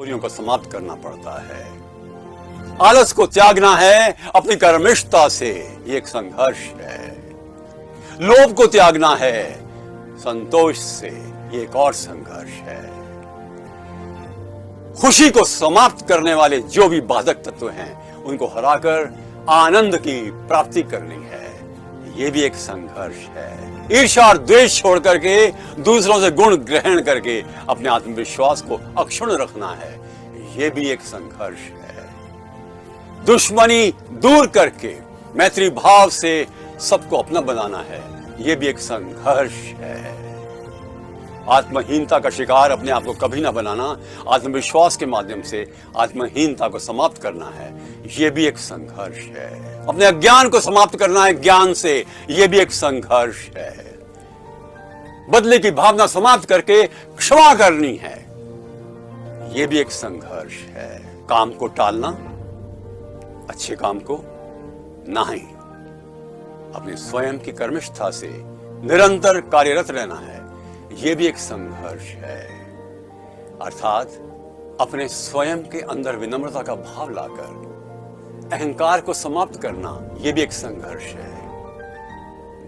दूरियों को समाप्त करना पड़ता है। आलस को त्यागना है अपनी कर्मनिष्ठता से, ये एक संघर्ष है। लोभ को त्यागना है संतोष से, ये एक और संघर्ष है। खुशी को समाप्त करने वाले जो भी बाधक तत्व हैं, उनको हराकर आनंद की प्राप्ति करनी है, ये भी एक संघर्ष है। ईर्ष्या और द्वेष छोड़ करके दूसरों से गुण ग्रहण करके अपने आत्मविश्वास को अक्षुण्ण रखना है, ये भी एक संघर्ष है। दुश्मनी दूर करके मैत्री भाव से सबको अपना बनाना है, ये भी एक संघर्ष है। आत्महीनता का शिकार अपने आप को कभी ना बनाना, आत्मविश्वास के माध्यम से आत्महीनता को समाप्त करना है, ये भी एक संघर्ष है। अपने अज्ञान को समाप्त करना है ज्ञान से, ये भी एक संघर्ष है। बदले की भावना समाप्त करके क्षमा करनी है, ये भी एक संघर्ष है। काम को टालना, अच्छे काम को नहीं, अपने स्वयं की कर्मनिष्ठा से निरंतर कार्यरत रहना है, ये भी एक संघर्ष है। अर्थात अपने स्वयं के अंदर विनम्रता का भाव लाकर अहंकार को समाप्त करना, यह भी एक संघर्ष है।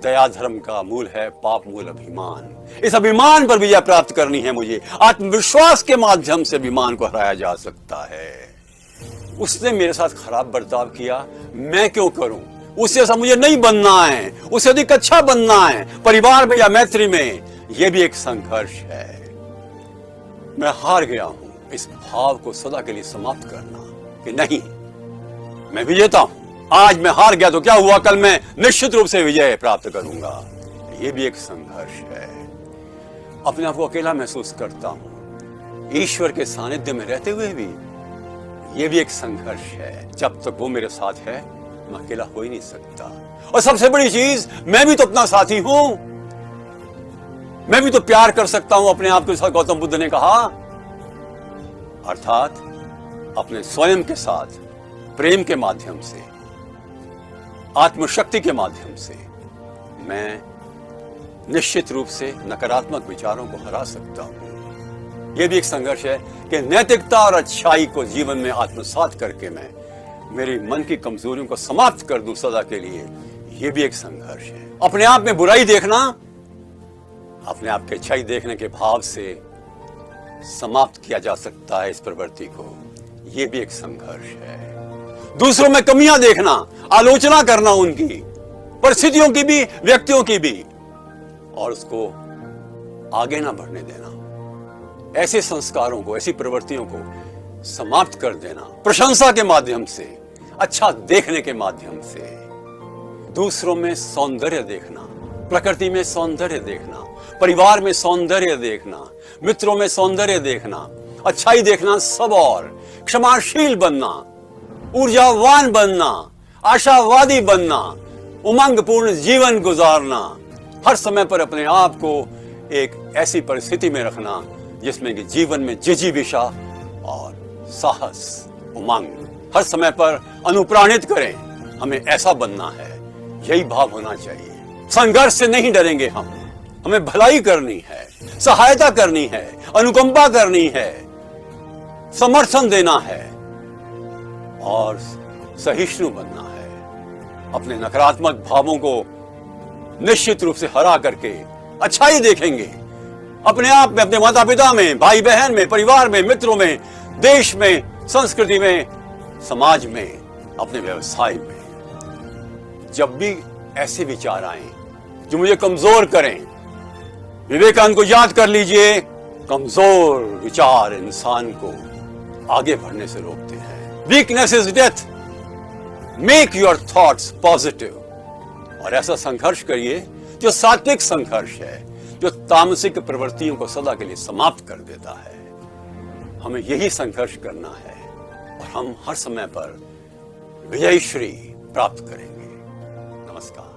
दया धर्म का मूल है, पाप मूल अभिमान। इस अभिमान पर विजय प्राप्त करनी है मुझे। आत्मविश्वास के माध्यम से अभिमान को हराया जा सकता है। उसने मेरे साथ खराब बर्ताव किया, मैं क्यों करूं? उससे ऐसा मुझे नहीं बनना है, उससे अधिक अच्छा बनना है, परिवार में या मैत्री में, यह भी एक संघर्ष है। मैं हार गया हूं, इस भाव को सदा के लिए समाप्त करना कि नहीं, मैं विजेता हूं। आज मैं हार गया तो क्या हुआ, कल मैं निश्चित रूप से विजय प्राप्त करूंगा, यह भी एक संघर्ष है। अपने आप को अकेला महसूस करता हूं, ईश्वर के सानिध्य में रहते हुए भी, यह भी एक संघर्ष है। जब तक वो मेरे साथ है, मैं अकेला हो ही नहीं सकता। और सबसे बड़ी चीज, मैं भी तो अपना साथी हूं, मैं भी तो प्यार कर सकता हूं अपने आप के साथ, गौतम बुद्ध ने कहा। अर्थात अपने स्वयं के साथ प्रेम के माध्यम से, आत्मशक्ति के माध्यम से मैं निश्चित रूप से नकारात्मक विचारों को हरा सकता हूं। यह भी एक संघर्ष है कि नैतिकता और अच्छाई को जीवन में आत्मसात करके मैं मेरी मन की कमजोरियों को समाप्त कर दूं सदा के लिए, यह भी एक संघर्ष है। अपने आप में बुराई देखना, अपने आप की अच्छाई देखने के भाव से समाप्त किया जा सकता है इस प्रवृत्ति को, यह भी एक संघर्ष है। दूसरों में कमियां देखना, आलोचना करना उनकी, परिस्थितियों की भी, व्यक्तियों की भी, और उसको आगे ना बढ़ने देना, ऐसे संस्कारों को, ऐसी प्रवृत्तियों को समाप्त कर देना प्रशंसा के माध्यम से, अच्छा देखने के माध्यम से। दूसरों में सौंदर्य देखना, प्रकृति में सौंदर्य देखना, परिवार में सौंदर्य देखना, मित्रों में सौंदर्य देखना, अच्छाई देखना सब, और क्षमाशील बनना, ऊर्जावान बनना, आशावादी बनना, उमंगपूर्ण जीवन गुजारना, हर समय पर अपने आप को एक ऐसी परिस्थिति में रखना जिसमें कि जीवन में जिजीविषा और साहस, उमंग हर समय पर अनुप्राणित करें। हमें ऐसा बनना है, यही भाव होना चाहिए। संघर्ष से नहीं डरेंगे हम, हमें भलाई करनी है, सहायता करनी है, अनुकंपा करनी है, समर्थन देना है और सहिष्णु बनना है। अपने नकारात्मक भावों को निश्चित रूप से हरा करके अच्छाई देखेंगे अपने आप में, अपने माता पिता में, भाई बहन में, परिवार में, मित्रों में, देश में, संस्कृति में, समाज में, अपने व्यवसाय में। जब भी ऐसे विचार आए जो मुझे कमजोर करें, विवेकानंद को याद कर लीजिए, कमजोर विचार इंसान को आगे बढ़ने से रोकते हैं। Weakness is death, make your thoughts positive. और ऐसा संघर्ष करिए जो सात्विक संघर्ष है, जो तामसिक प्रवृत्तियों को सदा के लिए समाप्त कर देता है। हमें यही संघर्ष करना है और हम हर समय पर विजयश्री प्राप्त करेंगे। नमस्कार।